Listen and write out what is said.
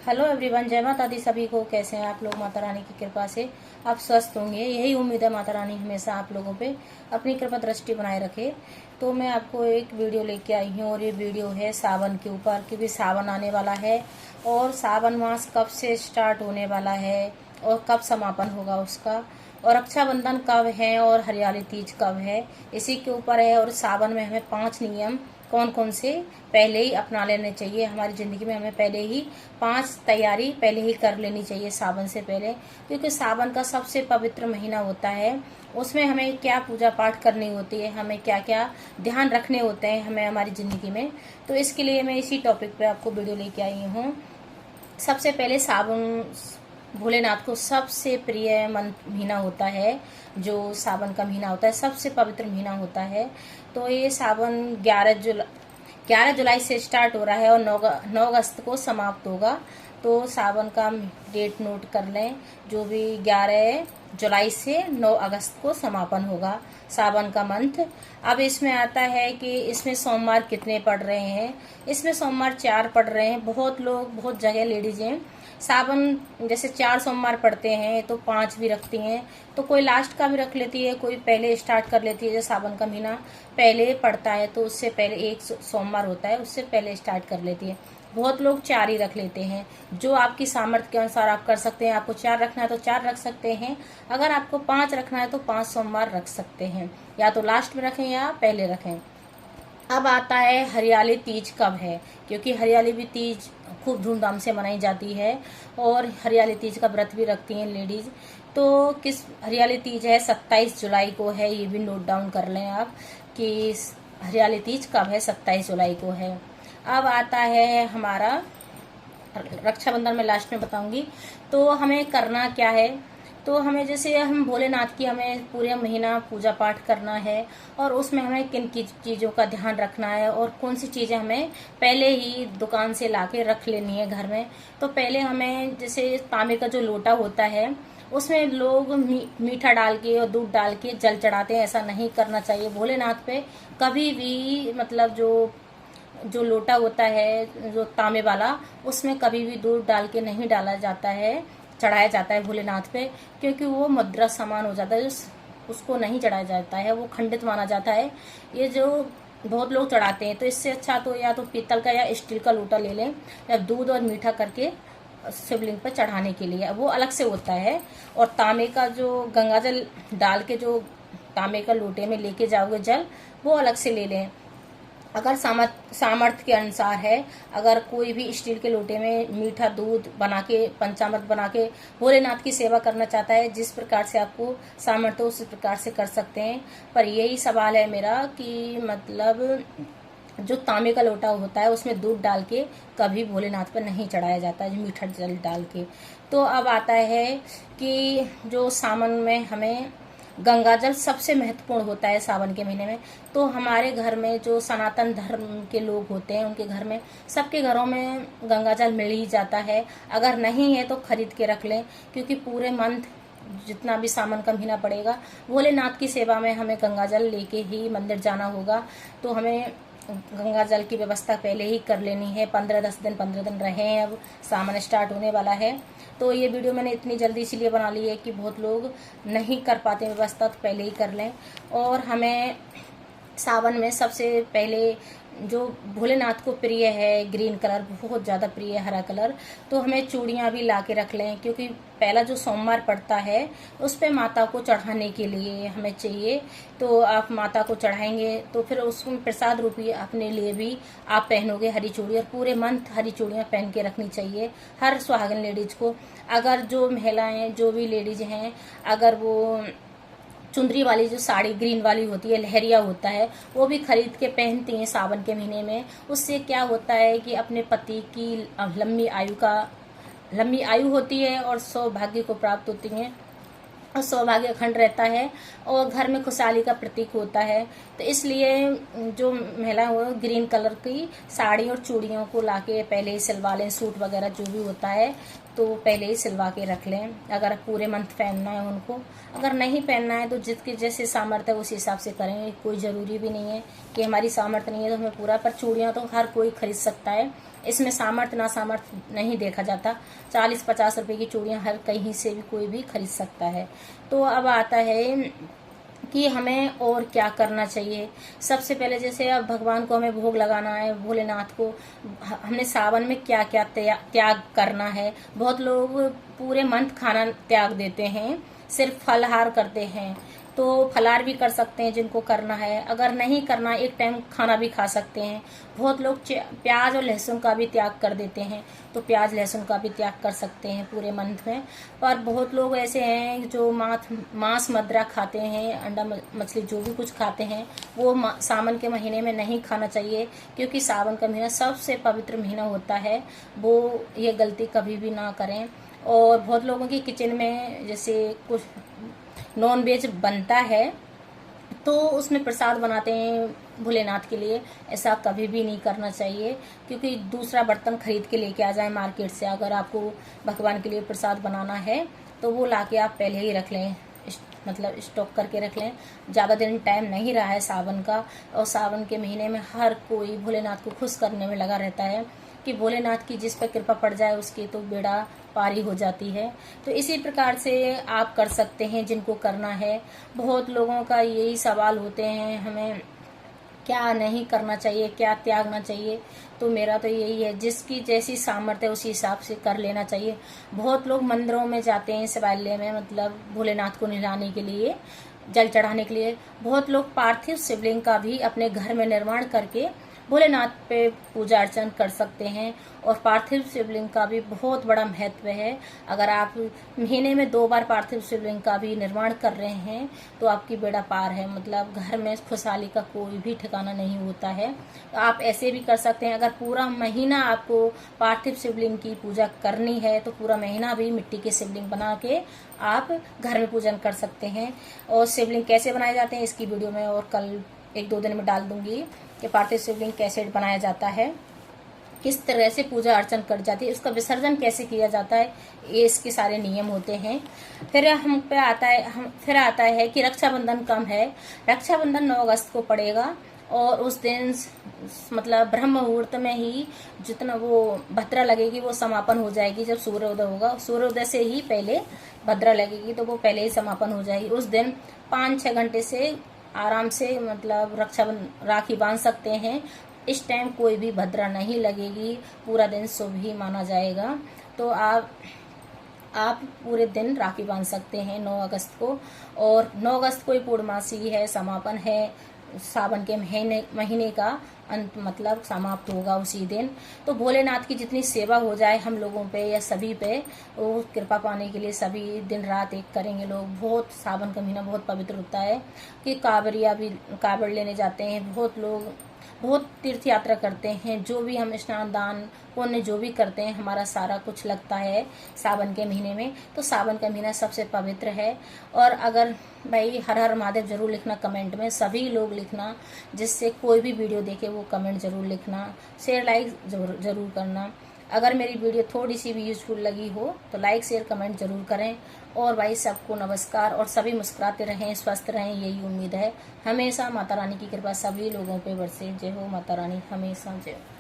Hello everyone, जय माता दी सभी को। कैसे हैं आप लोग? माता रानी की कृपा से आप स्वस्थ होंगे, यही उम्मीद है। माता रानी हमेशा आप लोगों पे अपनी कृपा दृष्टि बनाए रखे। तो मैं आपको एक वीडियो लेके आई हूँ और ये वीडियो है सावन के ऊपर, क्योंकि सावन आने वाला है और सावन मास कब से स्टार्ट होने वाला है और कब समापन होगा उसका, और रक्षाबंधन कब है और हरियाली तीज कब है, इसी के ऊपर है। और सावन में हमें 5 नियम कौन कौन से पहले ही अपना लेने चाहिए हमारी ज़िंदगी में। हमें पहले ही 5 तैयारी पहले ही कर लेनी चाहिए सावन से पहले, क्योंकि सावन का सबसे पवित्र महीना होता है। उसमें हमें क्या पूजा पाठ करनी होती है, हमें क्या क्या ध्यान रखने होते हैं हमें हमारी ज़िंदगी में। तो इसके लिए मैं इसी टॉपिक पे आपको वीडियो लेके आई हूँ। सबसे पहले सावन भोलेनाथ को सबसे प्रिय महीना होता है। जो सावन का महीना होता है सबसे पवित्र महीना होता है। तो ये सावन 11 जुलाई से स्टार्ट हो रहा है और 9 अगस्त को समाप्त होगा। तो सावन का डेट नोट कर लें, जो भी 11 जुलाई से 9 अगस्त को समापन होगा सावन का मंथ। अब इसमें आता है कि इसमें सोमवार कितने पड़ रहे हैं। इसमें सोमवार 4 पड़ रहे हैं। बहुत लोग, बहुत जगह लेडीज हैं सावन जैसे 4 सोमवार पड़ते हैं तो 5 भी रखती हैं। तो कोई लास्ट का भी रख लेती है, कोई पहले स्टार्ट कर लेती है। जो सावन का महीना पहले पड़ता है तो उससे पहले एक सोमवार होता है, उससे पहले स्टार्ट कर लेती है। बहुत लोग 4 ही रख लेते हैं। जो आपकी सामर्थ्य के अनुसार आप कर सकते हैं। आपको 4 रखना है तो 4 रख सकते हैं। अगर आपको 5 रखना है तो 5 सोमवार रख सकते हैं, या तो लास्ट में रखें या पहले रखें। अब आता है हरियाली तीज कब है, क्योंकि हरियाली भी तीज खूब धूमधाम से मनाई जाती है और हरियाली तीज का व्रत भी रखती हैं लेडीज। तो किस हरियाली तीज है? 27 जुलाई को है। ये भी नोट डाउन कर लें आप कि हरियाली तीज कब है। 27 जुलाई को है। अब आता है हमारा रक्षाबंधन, में लास्ट में बताऊंगी। तो हमें करना क्या है, तो हमें जैसे हम भोलेनाथ की हमें पूरे महीना पूजा पाठ करना है और उसमें हमें किन की चीज़ों का ध्यान रखना है और कौन सी चीज़ें हमें पहले ही दुकान से लाके रख लेनी है घर में। तो पहले हमें जैसे तांबे का जो लोटा होता है उसमें लोग मीठा डाल के और दूध डाल के जल चढ़ाते हैं। ऐसा नहीं करना चाहिए भोलेनाथ पे कभी भी। मतलब जो लोटा होता है जो तांबे वाला, उसमें कभी भी दूध डाल के नहीं डाला जाता है, चढ़ाया जाता है भोलेनाथ पे, क्योंकि वो मुद्रा समान हो जाता है। उसको नहीं चढ़ाया जाता है, वो खंडित माना जाता है। ये जो बहुत लोग चढ़ाते हैं, तो इससे अच्छा तो या तो पीतल का या स्टील का लोटा ले लें, या दूध और मीठा करके शिवलिंग पर चढ़ाने के लिए वो अलग से होता है। और तांबे का जो गंगा जल डाल के जो तांबे का लोटे में लेके जाओगे जल, वो अलग से ले लें। अगर सामर्थ्य के अनुसार है, अगर कोई भी स्टील के लोटे में मीठा दूध बना के, पंचामृत बना के भोलेनाथ की सेवा करना चाहता है, जिस प्रकार से आपको सामर्थ्य उस प्रकार से कर सकते हैं। पर यही सवाल है मेरा कि मतलब जो तांबे का लोटा होता है उसमें दूध डाल के कभी भोलेनाथ पर नहीं चढ़ाया जाता है, मीठा जल डाल के। तो अब आता है कि जो सावन में हमें गंगा जल सबसे महत्वपूर्ण होता है सावन के महीने में। तो हमारे घर में जो सनातन धर्म के लोग होते हैं उनके घर में, सबके घरों में गंगा जल मिल ही जाता है। अगर नहीं है तो खरीद के रख लें, क्योंकि पूरे मंथ जितना भी सावन का महीना पड़ेगा भोलेनाथ की सेवा में हमें गंगा जल लेके ही मंदिर जाना होगा। तो हमें गंगा जल की व्यवस्था पहले ही कर लेनी है। 15 दिन रहे हैं, अब सावन स्टार्ट होने वाला है। तो ये वीडियो मैंने इतनी जल्दी इसीलिए बना ली है कि बहुत लोग नहीं कर पाते व्यवस्था, तो पहले ही कर लें। और हमें सावन में सबसे पहले जो भोलेनाथ को प्रिय है ग्रीन कलर, बहुत ज़्यादा प्रिय है हरा कलर, तो हमें चूड़ियाँ भी ला के रख लें, क्योंकि पहला जो सोमवार पड़ता है उस पे माता को चढ़ाने के लिए हमें चाहिए। तो आप माता को चढ़ाएंगे तो फिर उसमें प्रसाद रूपी अपने लिए भी आप पहनोगे हरी चूड़ी, और पूरे मंथ हरी चूड़ियाँ पहन के रखनी चाहिए हर सुहागन लेडीज को। अगर जो महिलाएं, जो भी लेडीज हैं, अगर वो चुंदरी वाली जो साड़ी ग्रीन वाली होती है, लहरिया होता है, वो भी खरीद के पहनती हैं सावन के महीने में। उससे क्या होता है कि अपने पति की लंबी आयु होती है और सौभाग्य को प्राप्त होती हैं, और सौभाग्य अखंड रहता है और घर में खुशहाली का प्रतीक होता है। तो इसलिए जो महिला वो ग्रीन कलर की साड़ी और चूड़ियों को लाके पहले ही सिलवा लें। सूट वगैरह जो भी होता है तो पहले ही सिलवा के रख लें, अगर पूरे मंथ पहनना है उनको। अगर नहीं पहनना है तो जिसके जैसे सामर्थ्य है उस हिसाब से करें। कोई ज़रूरी भी नहीं है कि हमारी सामर्थ्य नहीं है तो हमें पूरा, पर चूड़ियाँ तो हर कोई खरीद सकता है। इसमें सामर्थ्य ना सामर्थ्य नहीं देखा जाता। 40-50 रुपए की चूड़ियां हर कहीं से भी कोई भी खरीद सकता है। तो अब आता है कि हमें और क्या करना चाहिए। सबसे पहले जैसे अब भगवान को हमें भोग लगाना है, भोलेनाथ को हमने सावन में क्या क्या त्याग करना है। बहुत लोग पूरे मंथ खाना त्याग देते हैं, सिर्फ फलाहार करते हैं। तो फलाहार भी कर सकते हैं जिनको करना है। अगर नहीं करना, एक टाइम खाना भी खा सकते हैं। बहुत लोग प्याज और लहसुन का भी त्याग कर देते हैं, तो प्याज लहसुन का भी त्याग कर सकते हैं पूरे मंथ में। पर बहुत लोग ऐसे हैं जो मांस मदिरा खाते हैं, अंडा मछली जो भी कुछ खाते हैं, वो सावन के महीने में नहीं खाना चाहिए, क्योंकि सावन का महीना सबसे पवित्र महीना होता है। वो ये गलती कभी भी ना करें। और बहुत लोगों की किचन में जैसे कुछ नॉन वेज बनता है तो उसमें प्रसाद बनाते हैं भोलेनाथ के लिए, ऐसा कभी भी नहीं करना चाहिए, क्योंकि दूसरा बर्तन खरीद के लेके आ जाए मार्केट से। अगर आपको भगवान के लिए प्रसाद बनाना है तो वो लाके आप पहले ही रख लें, मतलब स्टॉक करके रख लें। ज़्यादा दिन टाइम नहीं रहा है सावन का, और सावन के महीने में हर कोई भोलेनाथ को खुश करने में लगा रहता है कि भोलेनाथ की जिस पर कृपा पड़ जाए उसकी तो बेड़ा पारी हो जाती है। तो इसी प्रकार से आप कर सकते हैं जिनको करना है। बहुत लोगों का यही सवाल होते हैं, हमें क्या नहीं करना चाहिए, क्या त्यागना चाहिए। तो मेरा तो यही है, जिसकी जैसी सामर्थ्य है उसी हिसाब से कर लेना चाहिए। बहुत लोग मंदिरों में जाते हैं शिवालय में, मतलब भोलेनाथ को नहलाने के लिए, जल चढ़ाने के लिए। बहुत लोग पार्थिव शिवलिंग का भी अपने घर में निर्माण करके भोलेनाथ पे पूजा अर्चन कर सकते हैं। और पार्थिव शिवलिंग का भी बहुत बड़ा महत्व है। अगर आप महीने में 2 बार पार्थिव शिवलिंग का भी निर्माण कर रहे हैं तो आपकी बेड़ा पार है, मतलब घर में खुशहाली का कोई भी ठिकाना नहीं होता है। तो आप ऐसे भी कर सकते हैं। अगर पूरा महीना आपको पार्थिव शिवलिंग की पूजा करनी है तो पूरा महीना भी मिट्टी के शिवलिंग बना के आप घर में पूजन कर सकते हैं। और शिवलिंग कैसे बनाए जाते हैं इसकी वीडियो में और कल 1-2 दिन में डाल दूंगी कि पार्थिव शिवलिंग कैसे बनाया जाता है, किस तरह से पूजा अर्चन कर जाती है, उसका विसर्जन कैसे किया जाता है, ये इसके सारे नियम होते हैं। फिर आता है कि रक्षाबंधन कब है। रक्षाबंधन 9 अगस्त को पड़ेगा, और उस दिन मतलब ब्रह्म मुहूर्त में ही जितना वो भद्रा लगेगी वो समापन हो जाएगी। जब सूर्योदय होगा, सूर्योदय से ही पहले भद्रा लगेगी तो वो पहले ही समापन हो जाएगी। उस दिन 5-6 घंटे से आराम से मतलब राखी बांध सकते हैं। इस टाइम कोई भी भद्रा नहीं लगेगी, पूरा दिन शुभ ही माना जाएगा। तो आप पूरे दिन राखी बांध सकते हैं 9 अगस्त को। और 9 अगस्त को ही पूर्णमासी है, समापन है सावन के महीने का अंत, मतलब समाप्त होगा उसी दिन। तो भोलेनाथ की जितनी सेवा हो जाए हम लोगों पे या सभी पे, वो कृपा पाने के लिए सभी दिन रात एक करेंगे लोग। बहुत सावन का महीना बहुत पवित्र होता है कि कांवरिया भी कांवड़ लेने जाते हैं। बहुत लोग बहुत तीर्थ यात्रा करते हैं। जो भी हम स्नान दान पुण्य जो भी करते हैं, हमारा सारा कुछ लगता है सावन के महीने में। तो सावन का महीना सबसे पवित्र है। और अगर भाई हर हर महादेव जरूर लिखना कमेंट में, सभी लोग लिखना, जिससे कोई भी वीडियो देखे वो कमेंट जरूर लिखना, शेयर लाइक जरूर करना। अगर मेरी वीडियो थोड़ी सी भी यूजफुल लगी हो तो लाइक शेयर कमेंट जरूर करें। और भाई सबको नमस्कार, और सभी मुस्कुराते रहें, स्वस्थ रहें, यही उम्मीद है। हमेशा माता रानी की कृपा सभी लोगों पे बरसे। जय हो माता रानी, हमेशा जय हो।